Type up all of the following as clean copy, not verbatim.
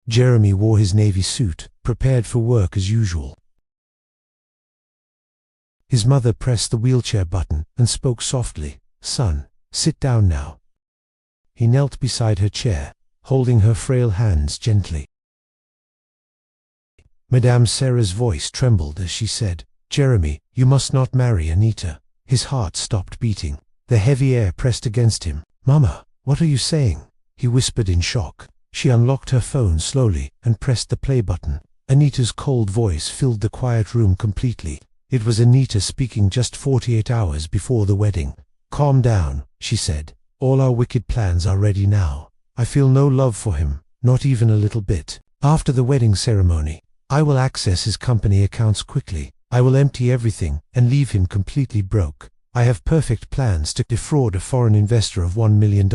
Jeremy wore his navy suit, prepared for work as usual. His mother pressed the wheelchair button and spoke softly, "Son, sit down now." He knelt beside her chair, holding her frail hands gently. Madame Sarah's voice trembled as she said, "Jeremy, you must not marry Anita." His heart stopped beating. The heavy air pressed against him. "Mama, what are you saying?" he whispered in shock. She unlocked her phone slowly and pressed the play button. Anita's cold voice filled the quiet room completely. It was Anita speaking just 48 hours before the wedding. "Calm down," she said. "All our wicked plans are ready now. I feel no love for him, not even a little bit. After the wedding ceremony, I will access his company accounts quickly. I will empty everything and leave him completely broke. I have perfect plans to defraud a foreign investor of $1 million.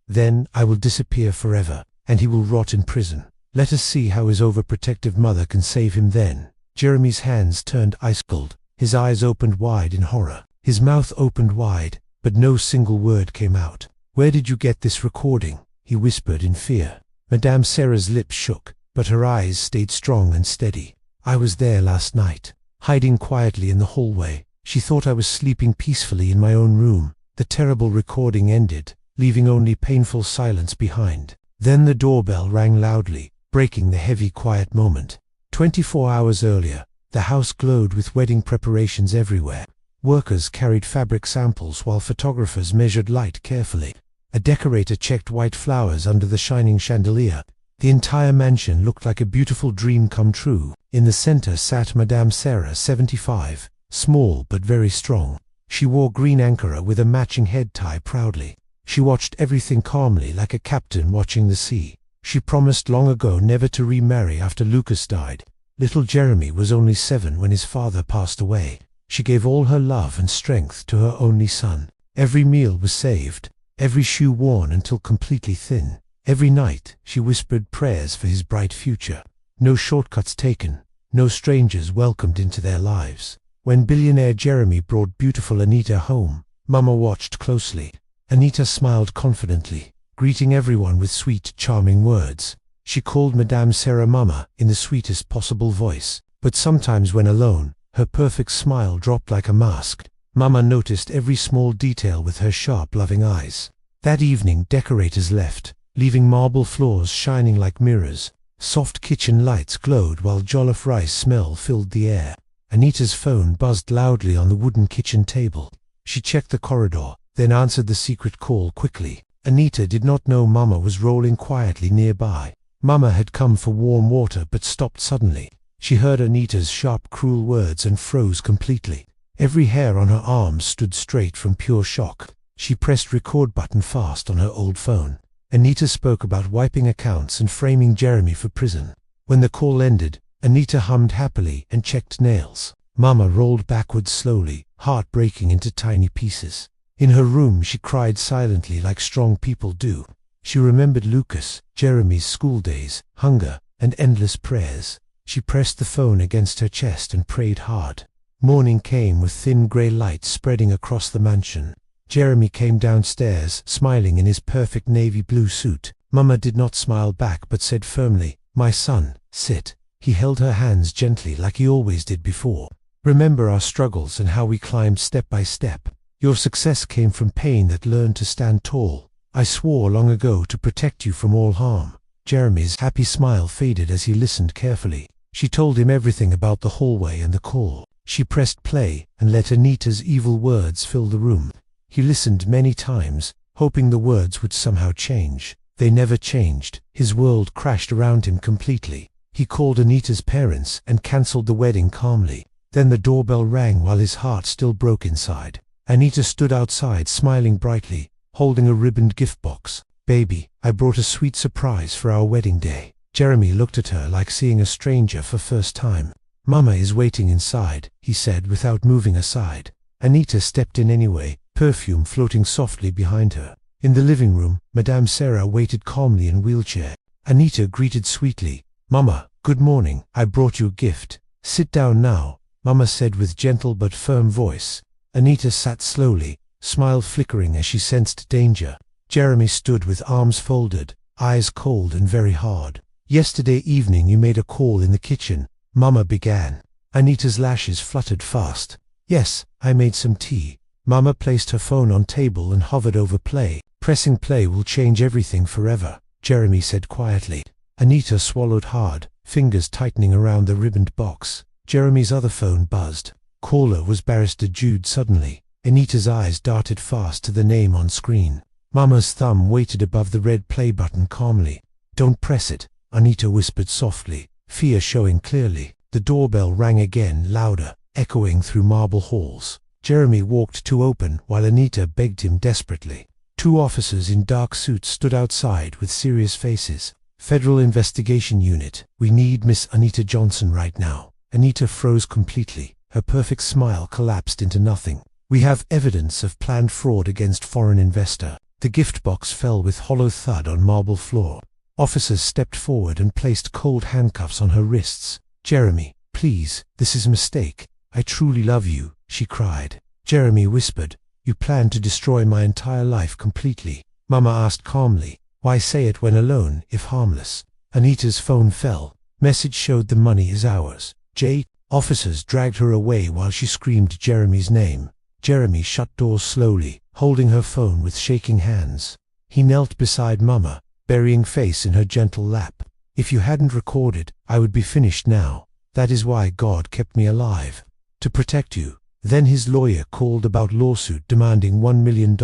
Then I will disappear forever, and he will rot in prison. Let us see how his overprotective mother can save him then." Jeremy's hands turned ice cold. His eyes opened wide in horror. His mouth opened wide, but no single word came out. "Where did you get this recording?" he whispered in fear. Madame Sarah's lips shook, but her eyes stayed strong and steady. "I was there last night, hiding quietly in the hallway. She thought I was sleeping peacefully in my own room." The terrible recording ended, leaving only painful silence behind. Then the doorbell rang loudly, breaking the heavy quiet moment. 24 hours earlier, the house glowed with wedding preparations everywhere. Workers carried fabric samples while photographers measured light carefully. A decorator checked white flowers under the shining chandelier. The entire mansion looked like a beautiful dream come true. In the center sat Madame Sarah, 75, small but very strong. She wore green ankara with a matching head tie proudly. She watched everything calmly like a captain watching the sea. She promised long ago never to remarry after Lucas died. Little Jeremy was only 7 when his father passed away. She gave all her love and strength to her only son. Every meal was saved, every shoe worn until completely thin. Every night she whispered prayers for his bright future. No shortcuts taken, no strangers welcomed into their lives. When billionaire Jeremy brought beautiful Anita home, Mama watched closely. Anita smiled confidently, greeting everyone with sweet, charming words. She called Madame Sarah Mama in the sweetest possible voice, but sometimes when alone, her perfect smile dropped like a mask. Mama noticed every small detail with her sharp, loving eyes. That evening, decorators left, leaving marble floors shining like mirrors. Soft kitchen lights glowed while jollof rice smell filled the air. Anita's phone buzzed loudly on the wooden kitchen table. She checked the corridor, then answered the secret call quickly. Anita did not know Mama was rolling quietly nearby. Mama had come for warm water but stopped suddenly. She heard Anita's sharp, cruel words and froze completely. Every hair on her arms stood straight from pure shock. She pressed record button fast on her old phone. Anita spoke about wiping accounts and framing Jeremy for prison. When the call ended, Anita hummed happily and checked nails. Mama rolled backwards slowly, heart breaking into tiny pieces. In her room she cried silently like strong people do. She remembered Lucas, Jeremy's school days, hunger, and endless prayers. She pressed the phone against her chest and prayed hard. Morning came with thin grey light spreading across the mansion. Jeremy came downstairs, smiling in his perfect navy blue suit. Mama did not smile back but said firmly, "My son, sit." He held her hands gently like he always did before. "Remember our struggles and how we climbed step by step. Your success came from pain that learned to stand tall. I swore long ago to protect you from all harm." Jeremy's happy smile faded as he listened carefully. She told him everything about the hallway and the call. She pressed play and let Anita's evil words fill the room. He listened many times, hoping the words would somehow change. They never changed. His world crashed around him completely. He called Anita's parents and cancelled the wedding calmly. Then the doorbell rang while his heart still broke inside. Anita stood outside smiling brightly, holding a ribboned gift box. "Baby, I brought a sweet surprise for our wedding day." Jeremy looked at her like seeing a stranger for first time. "Mama is waiting inside," he said without moving aside. Anita stepped in anyway, perfume floating softly behind her. In the living room, Madame Sarah waited calmly in a wheelchair. Anita greeted sweetly. "Mama, good morning. I brought you a gift. Sit down now," Mama said with gentle but firm voice. Anita sat slowly, smile flickering as she sensed danger. Jeremy stood with arms folded, eyes cold and very hard. Yesterday evening you made a call in the kitchen, Mama began. Anita's lashes fluttered fast. Yes, I made some tea. Mama placed her phone on table and hovered over play. Pressing play will change everything forever, Jeremy said quietly. Anita swallowed hard, fingers tightening around the ribboned box. Jeremy's other phone buzzed. Caller was Barrister Jude suddenly. Anita's eyes darted fast to the name on screen. Mama's thumb waited above the red play button calmly. Don't press it, Anita whispered softly, fear showing clearly. The doorbell rang again, louder, echoing through marble halls. Jeremy walked to open while Anita begged him desperately. Two officers in dark suits stood outside with serious faces. Federal Investigation Unit, we need Miss Anita Johnson right now. Anita froze completely. Her perfect smile collapsed into nothing. We have evidence of planned fraud against foreign investor. The gift box fell with hollow thud on marble floor. Officers stepped forward and placed cold handcuffs on her wrists. Jeremy, please, this is a mistake. I truly love you, she cried. Jeremy whispered, you plan to destroy my entire life completely. Mama asked calmly, why say it when alone, if harmless? Anita's phone fell. Message showed the money is ours. Jay. Officers dragged her away while she screamed Jeremy's name. Jeremy shut doors slowly, holding her phone with shaking hands. He knelt beside Mama, burying face in her gentle lap. If you hadn't recorded, I would be finished now. That is why God kept me alive. To protect you. Then his lawyer called about lawsuit demanding $1 million.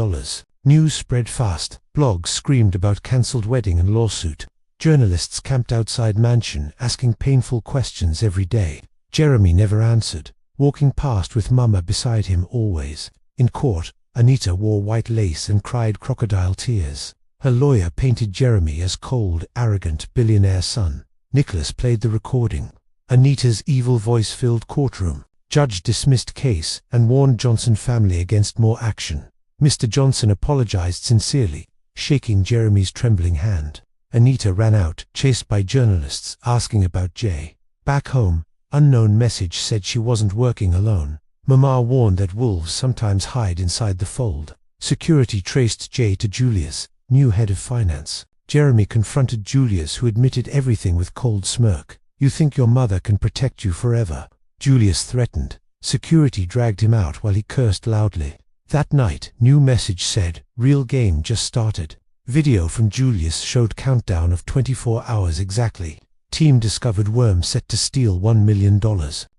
News spread fast. Blogs screamed about cancelled wedding and lawsuit. Journalists camped outside mansion asking painful questions every day. Jeremy never answered, walking past with Mama beside him always. In court, Anita wore white lace and cried crocodile tears. Her lawyer painted Jeremy as cold, arrogant billionaire son. Nicholas played the recording. Anita's evil voice filled courtroom. Judge dismissed case and warned Johnson family against more action. Mr. Johnson apologized sincerely, shaking Jeremy's trembling hand. Anita ran out, chased by journalists asking about Jay. Back home, unknown message said she wasn't working alone. Mama warned that wolves sometimes hide inside the fold. Security traced Jay to Julius, new head of finance. Jeremy confronted Julius, who admitted everything with cold smirk. You think your mother can protect you forever? Julius threatened. Security dragged him out while he cursed loudly. That night, new message said, real game just started. Video from Julius showed countdown of 24 hours exactly. Team discovered worm set to steal $1 million.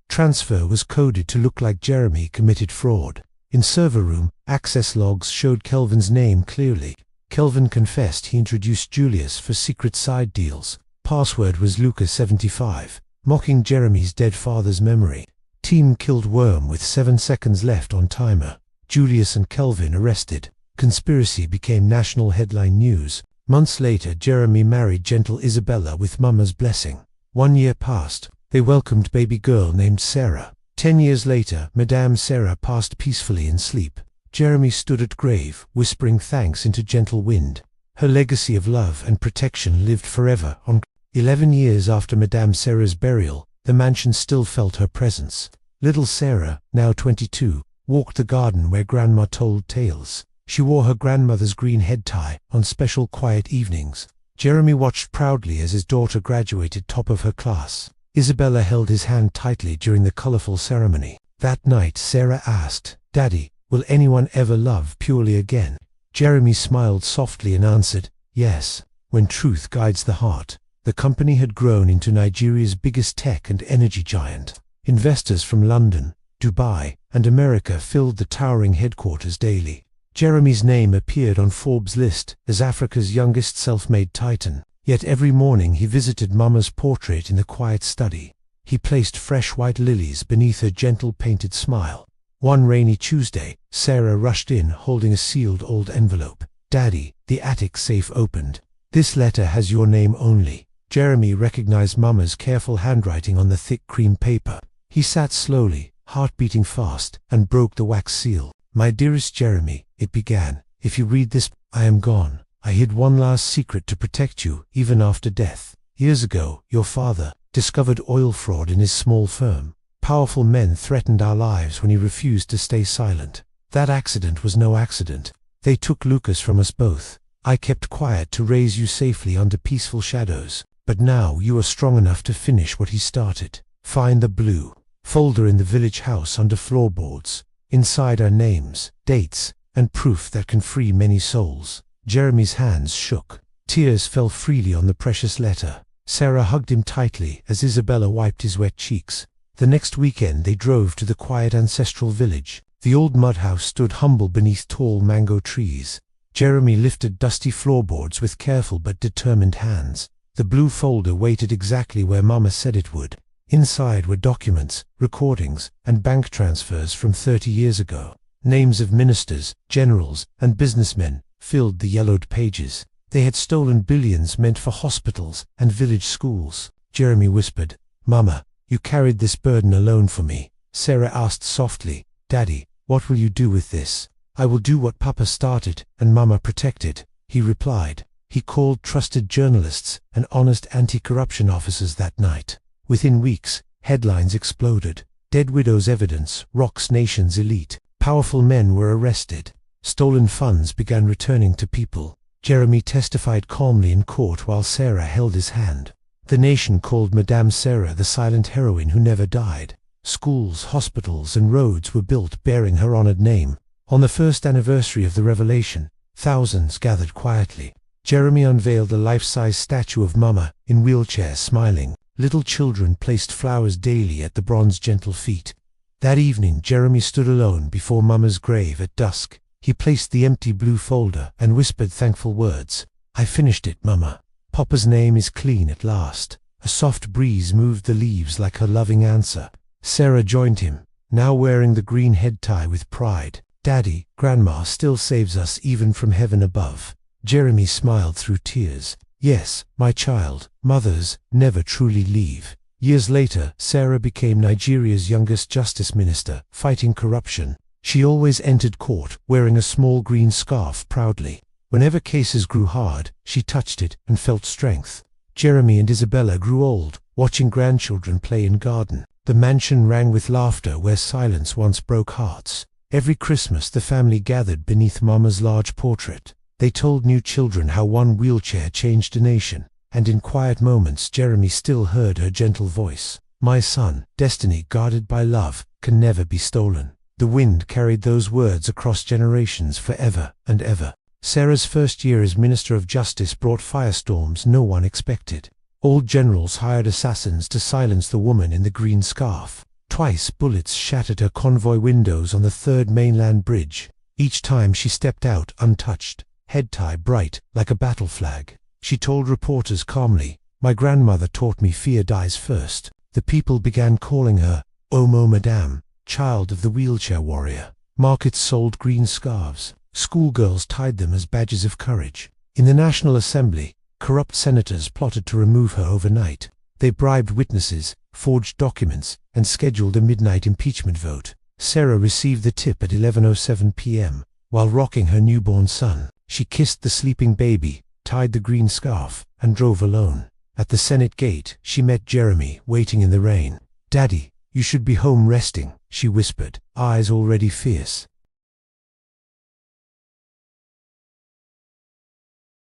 Transfer was coded to look like Jeremy committed fraud. In server room, access logs showed Kelvin's name clearly. Kelvin confessed he introduced Julius for secret side deals. Password was Lucas75, mocking Jeremy's dead father's memory. Team killed worm with 7 seconds left on timer. Julius and Kelvin arrested. Conspiracy became national headline news. Months later, Jeremy married gentle Isabella with Mama's blessing. 1 year passed. They welcomed baby girl named Sarah. 10 years later, Madame Sarah passed peacefully in sleep. Jeremy stood at grave, whispering thanks into gentle wind. Her legacy of love and protection lived forever on. 11 years after Madame Sarah's burial, the mansion still felt her presence. Little Sarah, now 22, walked the garden where Grandma told tales. She wore her grandmother's green head tie on special quiet evenings. Jeremy watched proudly as his daughter graduated top of her class. Isabella held his hand tightly during the colorful ceremony. That night, Sarah asked, "Daddy, will anyone ever love purely again?" Jeremy smiled softly and answered, "Yes, when truth guides the heart." The company had grown into Nigeria's biggest tech and energy giant. Investors from London, Dubai, and America filled the towering headquarters daily. Jeremy's name appeared on Forbes' list as Africa's youngest self-made titan. Yet every morning he visited Mama's portrait in the quiet study. He placed fresh white lilies beneath her gentle painted smile. One rainy Tuesday, Sarah rushed in holding a sealed old envelope. "Daddy," the attic safe opened. "This letter has your name only." Jeremy recognized Mama's careful handwriting on the thick cream paper. He sat slowly, heart beating fast, and broke the wax seal. "My dearest Jeremy," it began, "if you read this, I am gone. I hid one last secret to protect you, even after death. Years ago, your father discovered oil fraud in his small firm. Powerful men threatened our lives when he refused to stay silent. That accident was no accident. They took Lucas from us both. I kept quiet to raise you safely under peaceful shadows. But now you are strong enough to finish what he started. Find the blue folder in the village house under floorboards. Inside are names, dates, and proof that can free many souls. Jeremy's hands shook. Tears fell freely on the precious letter. Sarah hugged him tightly as Isabella wiped his wet cheeks. The next weekend they drove to the quiet ancestral village. The old mud house stood humble beneath tall mango trees. Jeremy lifted dusty floorboards with careful but determined hands. The blue folder waited exactly where Mama said it would. Inside were documents, recordings, and bank transfers from 30 years ago. Names of ministers, generals, and businessmen filled the yellowed pages. They had stolen billions meant for hospitals and village schools. Jeremy whispered, "Mama, you carried this burden alone for me." Sarah asked softly, "Daddy, what will you do with this?" "I will do what Papa started and Mama protected," he replied. He called trusted journalists and honest anti-corruption officers that night. Within weeks, headlines exploded. Dead widows' evidence rocks nation's elite. Powerful men were arrested. Stolen funds began returning to people. Jeremy testified calmly in court while Sarah held his hand. The nation called Madame Sarah the silent heroine who never died. Schools, hospitals, and roads were built bearing her honored name. On the first anniversary of the revelation, thousands gathered quietly. Jeremy unveiled a life-size statue of Mama, in wheelchair, smiling. Little children placed flowers daily at the bronze gentle feet. That evening Jeremy stood alone before Mama's grave at dusk. He placed the empty blue folder and whispered thankful words. "I finished it, Mama. Papa's name is clean at last." A soft breeze moved the leaves like her loving answer. Sarah joined him, now wearing the green head tie with pride. "Daddy, Grandma still saves us even from heaven above." Jeremy smiled through tears. "Yes, my child, mothers never truly leave." Years later, Sarah became Nigeria's youngest justice minister, fighting corruption. She always entered court, wearing a small green scarf proudly. Whenever cases grew hard, she touched it and felt strength. Jeremy and Isabella grew old, watching grandchildren play in garden. The mansion rang with laughter where silence once broke hearts. Every Christmas the family gathered beneath Mama's large portrait. They told new children how one wheelchair changed a nation, and in quiet moments Jeremy still heard her gentle voice. "My son, destiny guarded by love can never be stolen." The wind carried those words across generations forever and ever. Sarah's first year as Minister of Justice brought firestorms no one expected. Old generals hired assassins to silence the woman in the green scarf. Twice bullets shattered her convoy windows on the third mainland bridge. Each time she stepped out untouched, head tie bright like a battle flag. She told reporters calmly, "My grandmother taught me fear dies first." The people began calling her, "Omo Madame," child of the wheelchair warrior. Markets sold green scarves. Schoolgirls tied them as badges of courage. In the National Assembly, corrupt senators plotted to remove her overnight. They bribed witnesses, forged documents, and scheduled a midnight impeachment vote. Sarah received the tip at 11:07 p.m. While rocking her newborn son, she kissed the sleeping baby, tied the green scarf, and drove alone. At the Senate gate, she met Jeremy, waiting in the rain. "Daddy, you should be home resting," she whispered, eyes already fierce.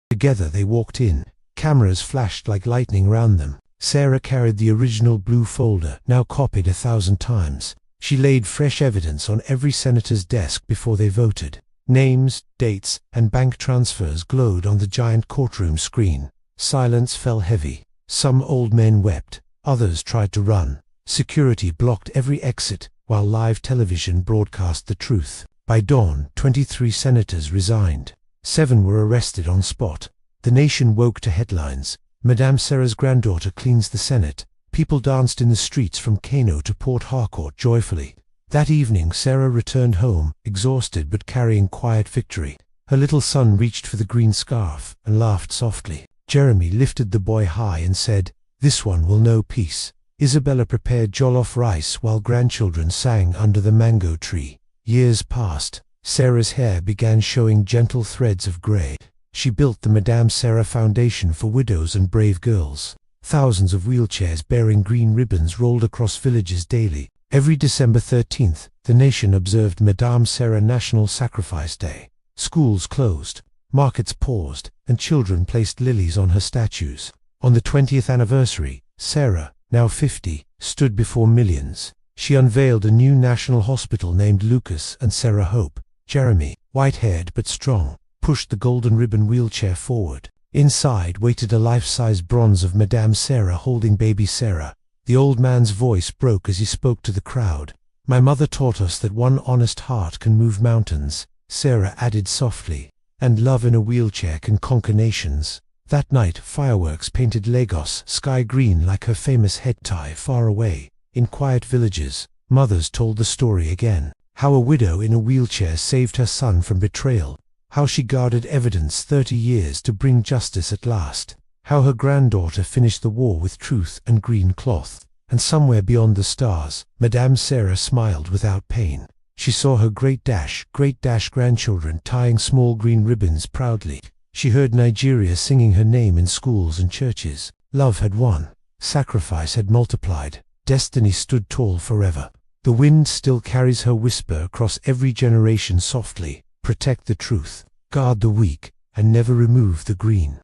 Together they walked in. Cameras flashed like lightning round them. Sarah carried the original blue folder, now copied 1,000 times. She laid fresh evidence on every senator's desk before they voted. Names, dates, and bank transfers glowed on the giant courtroom screen. Silence fell heavy. Some old men wept. Others tried to run. Security blocked every exit, while live television broadcast the truth. By dawn, 23 senators resigned. 7 were arrested on spot. The nation woke to headlines. Madame Sarah's granddaughter cleans the Senate. People danced in the streets from Kano to Port Harcourt joyfully. That evening Sarah returned home, exhausted but carrying quiet victory. Her little son reached for the green scarf and laughed softly. Jeremy lifted the boy high and said, "This one will know peace." Isabella prepared jollof rice while grandchildren sang under the mango tree. Years passed. Sarah's hair began showing gentle threads of grey. She built the Madame Sarah Foundation for widows and brave girls. Thousands of wheelchairs bearing green ribbons rolled across villages daily. Every December 13th, the nation observed Madame Sarah National Sacrifice Day. Schools closed, markets paused, and children placed lilies on her statues. On the 20th anniversary, Sarah, now 50, stood before millions. She unveiled a new national hospital named Lucas and Sarah Hope. Jeremy, white-haired but strong, pushed the golden ribbon wheelchair forward. Inside waited a life-size bronze of Madame Sarah holding baby Sarah. The old man's voice broke as he spoke to the crowd. "My mother taught us that one honest heart can move mountains," Sarah added softly, "and love in a wheelchair can conquer nations." That night, fireworks painted Lagos sky green like her famous head tie far away. In quiet villages, mothers told the story again. How a widow in a wheelchair saved her son from betrayal. How she guarded evidence 30 years to bring justice at last. How her granddaughter finished the war with truth and green cloth. And somewhere beyond the stars, Madame Sarah smiled without pain. She saw her great-grandchildren tying small green ribbons proudly. She heard Nigeria singing her name in schools and churches. Love had won. Sacrifice had multiplied. Destiny stood tall forever. The wind still carries her whisper across every generation softly. Protect the truth, guard the weak, and never remove the green.